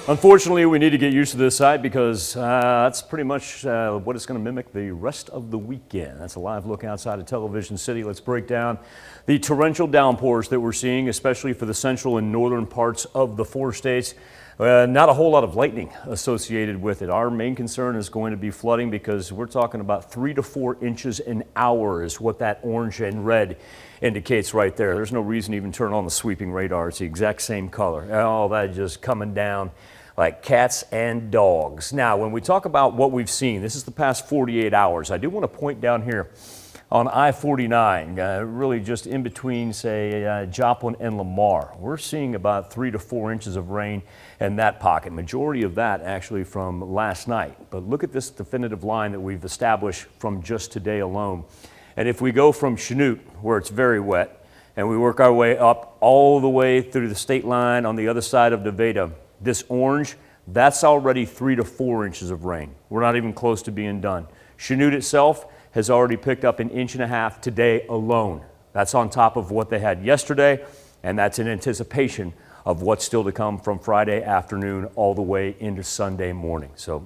Unfortunately, we need to get used to this site because that's pretty much what it's going to mimic the rest of the weekend. That's a live look outside of Television City. Let's break down the torrential downpours that we're seeing, especially for the central and northern parts of the 4 states. Not a whole lot of lightning associated with it. Our main concern is going to be flooding because we're talking about 3 to 4 inches an hour is what that orange and red indicates right there. There's no reason to even turn on the sweeping radar. It's the exact same color. All that just coming down like cats and dogs. Now, when we talk about what we've seen, this is the past 48 hours. I do want to point down here on I-49, really just in between, say, Joplin and Lamar. We're seeing about 3 to 4 inches of rain in that pocket. Majority of that actually from last night. But look at this definitive line that we've established from just today alone. And if we go from Chanute, where it's very wet, and we work our way up all the way through the state line on the other side of Nevada, this orange, that's already 3 to 4 inches of rain. We're not even close to being done. Chanute itself has already picked up 1.5 inches today alone. That's on top of what they had yesterday, and that's in anticipation of what's still to come from Friday afternoon all the way into Sunday morning. So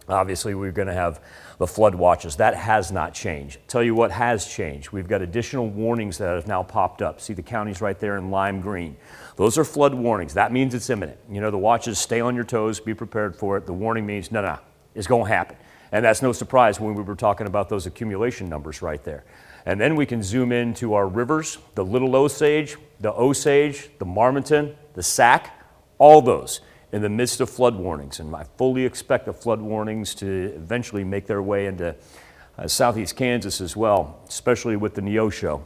obviously we're going to have the flood watches. That has not changed. Tell you what has changed. We've got additional warnings that have now popped up. See the counties right there in lime green. Those are flood warnings. That means it's imminent. You know, the watches, stay on your toes, be prepared for it. The warning means, no, it's going to happen. And that's no surprise when we were talking about those accumulation numbers right there. And then we can zoom into our rivers, the Little Osage, the Osage, the Marmonton, the Sac, all those in the midst of flood warnings. And I fully expect the flood warnings to eventually make their way into southeast Kansas as well, especially with the Neosho.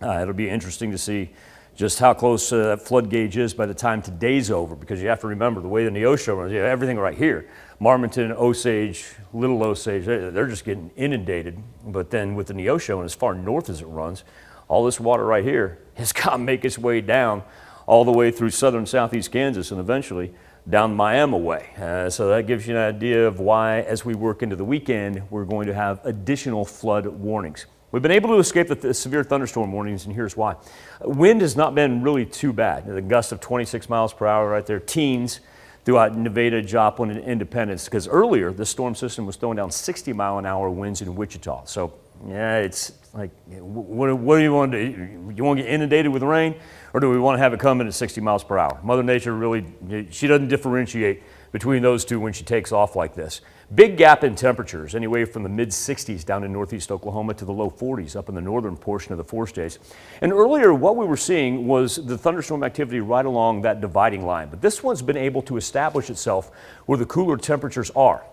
It'll be interesting to see just how close that flood gauge is by the time today's over, because you have to remember the way the Neosho runs, you have everything right here. Marmonton, Osage, Little Osage, they're just getting inundated. But then with the Neosho and as far north as it runs, all this water right here has got to make its way down all the way through southern southeast Kansas and eventually down Miami way. So that gives you an idea of why, as we work into the weekend, we're going to have additional flood warnings. We've been able to escape the severe thunderstorm warnings, and here's why. Wind has not been really too bad. The gust of 26 miles per hour right there, teens throughout Nevada, Joplin, and Independence, because earlier this storm system was throwing down 60-mile-an-hour winds in Wichita. So, yeah, it's like, what do you want to do? You want to get inundated with rain, or do we want to have it come in at 60 miles per hour? Mother Nature really, she doesn't differentiate between those two when she takes off like this. Big gap in temperatures, anyway from the mid-60s down in northeast Oklahoma to the low 40s up in the northern portion of the 4 states. And earlier what we were seeing was the thunderstorm activity right along that dividing line. But this one's been able to establish itself where the cooler temperatures are.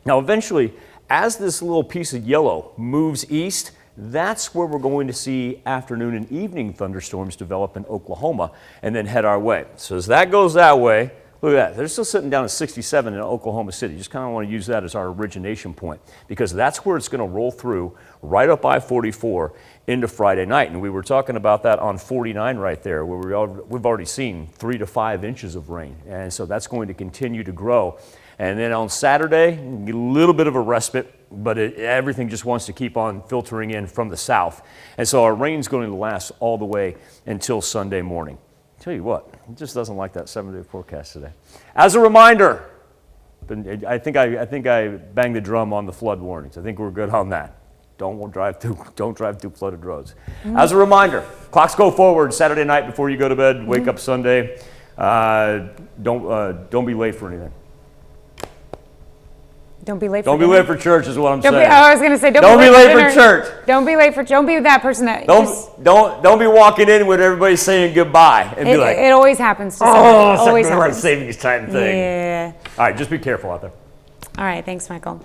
Now eventually, as this little piece of yellow moves east, that's where we're going to see afternoon and evening thunderstorms develop in Oklahoma and then head our way. So as that goes that way, look at that. They're still sitting down at 67 in Oklahoma City. Just kind of want to use that as our origination point because that's where it's going to roll through right up I-44 into Friday night. And we were talking about that on 49 right there where we've already seen 3 to 5 inches of rain. And so that's going to continue to grow. And then on Saturday, a little bit of a respite, but everything just wants to keep on filtering in from the south. And so our rain's going to last all the way until Sunday morning. Tell you what, it just doesn't like that 7-day forecast today. As a reminder, I think I banged the drum on the flood warnings. I think we're good on that. Don't drive through flooded roads. As a reminder, clocks go forward Saturday night before you go to bed. Wake up Sunday. Don't be late for anything. Don't be late. Don't be late for church is what I'm saying. I was going to say don't be late for church. Don't be that person that don't be walking in when everybody's saying goodbye and be like, it always happens. To it's like savings time thing. Yeah. All right, just be careful out there. All right, thanks, Michael.